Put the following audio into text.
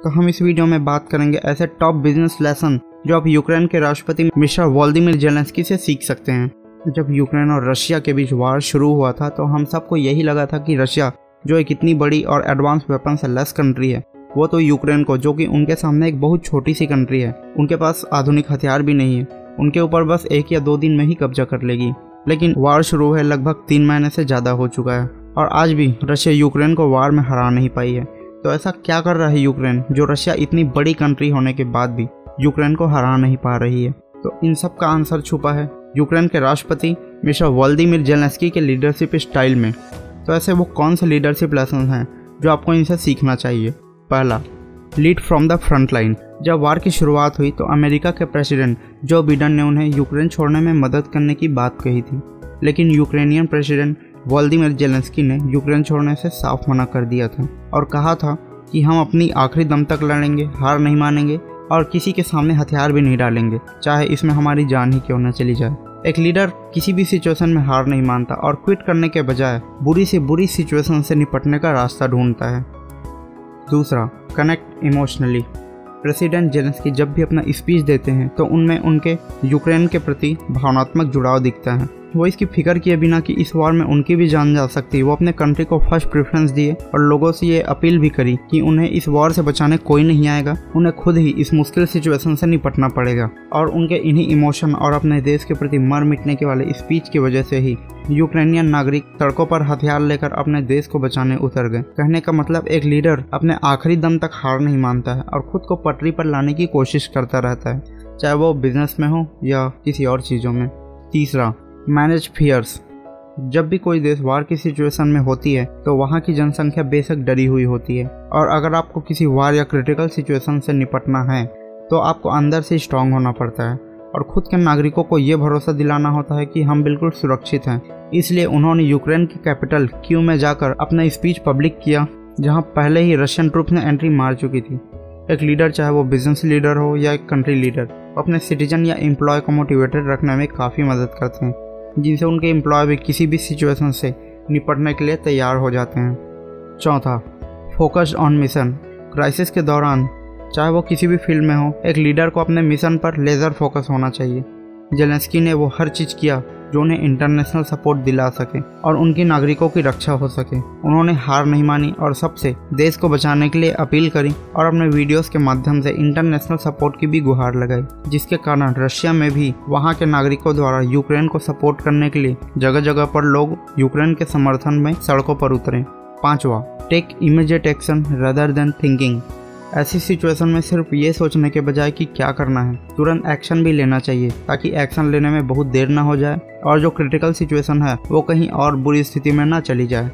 तो हम इस वीडियो में बात करेंगे ऐसे टॉप बिजनेस लेसन जो आप यूक्रेन के राष्ट्रपति मिस्टर वोलोदिमीर ज़ेलेंस्की से सीख सकते हैं। जब यूक्रेन और रशिया के बीच वार शुरू हुआ था तो हम सबको यही लगा था कि रशिया जो एक इतनी बड़ी और एडवांस वेपन से लेस कंट्री है, वो तो यूक्रेन को, जो कि उनके सामने एक बहुत छोटी सी कंट्री है, उनके पास आधुनिक हथियार भी नहीं है, उनके ऊपर बस 1 या 2 दिन में ही कब्जा कर लेगी। लेकिन वार शुरू हुए लगभग 3 महीने से ज़्यादा हो चुका है और आज भी रशिया यूक्रेन को वार में हरा नहीं पाई है। तो ऐसा क्या कर रहा है यूक्रेन जो रशिया इतनी बड़ी कंट्री होने के बाद भी यूक्रेन को हरा नहीं पा रही है? तो इन सब का आंसर छुपा है यूक्रेन के राष्ट्रपति मिस्टर वोलोदिमीर ज़ेलेंस्की के लीडरशिप स्टाइल में। तो ऐसे वो कौन से लीडरशिप लेसन हैं जो आपको इनसे सीखना चाहिए? पहला, lead from the front line. जब वार की शुरुआत हुई तो अमेरिका के प्रेसिडेंट जो बिडेन ने उन्हें यूक्रेन छोड़ने में मदद करने की बात कही थी, लेकिन यूक्रेनियन प्रेसिडेंट वोलोदिमीर ज़ेलेंस्की ने यूक्रेन छोड़ने से साफ मना कर दिया था और कहा था कि हम अपनी आखिरी दम तक लड़ेंगे, हार नहीं मानेंगे और किसी के सामने हथियार भी नहीं डालेंगे, चाहे इसमें हमारी जान ही क्यों न चली जाए। एक लीडर किसी भी सिचुएशन में हार नहीं मानता और क्विट करने के बजाय बुरी से बुरी सिचुएशन से निपटने का रास्ता ढूंढता है। दूसरा, कनेक्ट इमोशनली। प्रेसिडेंट ज़ेलेंस्की जब भी अपना स्पीच देते हैं तो उनमें उनके यूक्रेन के प्रति भावनात्मक जुड़ाव दिखता है। वो इसकी फिक्र किए बिना कि इस वार में उनकी भी जान जा सकती है, वो अपने कंट्री को फर्स्ट प्रेफरेंस दिए और लोगों से ये अपील भी करी कि उन्हें इस वार से बचाने कोई नहीं आएगा, उन्हें खुद ही इस मुश्किल सिचुएशन से निपटना पड़ेगा। और उनके इन्हीं इमोशन और अपने देश के प्रति मर मिटने के वाले स्पीच की वजह से ही यूक्रेनियन नागरिक सड़कों पर हथियार लेकर अपने देश को बचाने उतर गए। कहने का मतलब एक लीडर अपने आखिरी दम तक हार नहीं मानता है और खुद को पटरी पर लाने की कोशिश करता रहता है, चाहे वो बिजनेस में हो या किसी और चीज़ों में। तीसरा, मैनेज फियर्स। जब भी कोई देश वार की सिचुएशन में होती है तो वहाँ की जनसंख्या बेशक डरी हुई होती है और अगर आपको किसी वार या क्रिटिकल सिचुएशन से निपटना है तो आपको अंदर से स्ट्रांग होना पड़ता है और खुद के नागरिकों को ये भरोसा दिलाना होता है कि हम बिल्कुल सुरक्षित हैं। इसलिए उन्होंने यूक्रेन की कैपिटल कीव में जाकर अपना स्पीच पब्लिक किया, जहाँ पहले ही रशियन ट्रूप्स ने एंट्री मार चुकी थी। एक लीडर, चाहे वो बिजनेस लीडर हो या एक कंट्री लीडर, अपने सिटीजन या एम्प्लॉय को मोटिवेटेड रखने में काफ़ी मदद करते हैं, जिनसे उनके एम्प्लॉय भी किसी भी सिचुएशन से निपटने के लिए तैयार हो जाते हैं। चौथा, फोकस्ड ऑन मिशन। क्राइसिस के दौरान चाहे वो किसी भी फील्ड में हो, एक लीडर को अपने मिशन पर लेज़र फोकस होना चाहिए। ज़ेलेंस्की ने वो हर चीज़ किया जो उन्हें इंटरनेशनल सपोर्ट दिला सके और उनके नागरिकों की रक्षा हो सके। उन्होंने हार नहीं मानी और सबसे देश को बचाने के लिए अपील करी और अपने वीडियोस के माध्यम से इंटरनेशनल सपोर्ट की भी गुहार लगाई, जिसके कारण रशिया में भी वहां के नागरिकों द्वारा यूक्रेन को सपोर्ट करने के लिए जगह जगह पर लोग यूक्रेन के समर्थन में सड़कों पर उतरे। पांचवा, take immediate action rather than thinking. ऐसी सिचुएशन में सिर्फ ये सोचने के बजाय कि क्या करना है, तुरंत एक्शन भी लेना चाहिए ताकि एक्शन लेने में बहुत देर ना हो जाए और जो क्रिटिकल सिचुएशन है वो कहीं और बुरी स्थिति में ना चली जाए।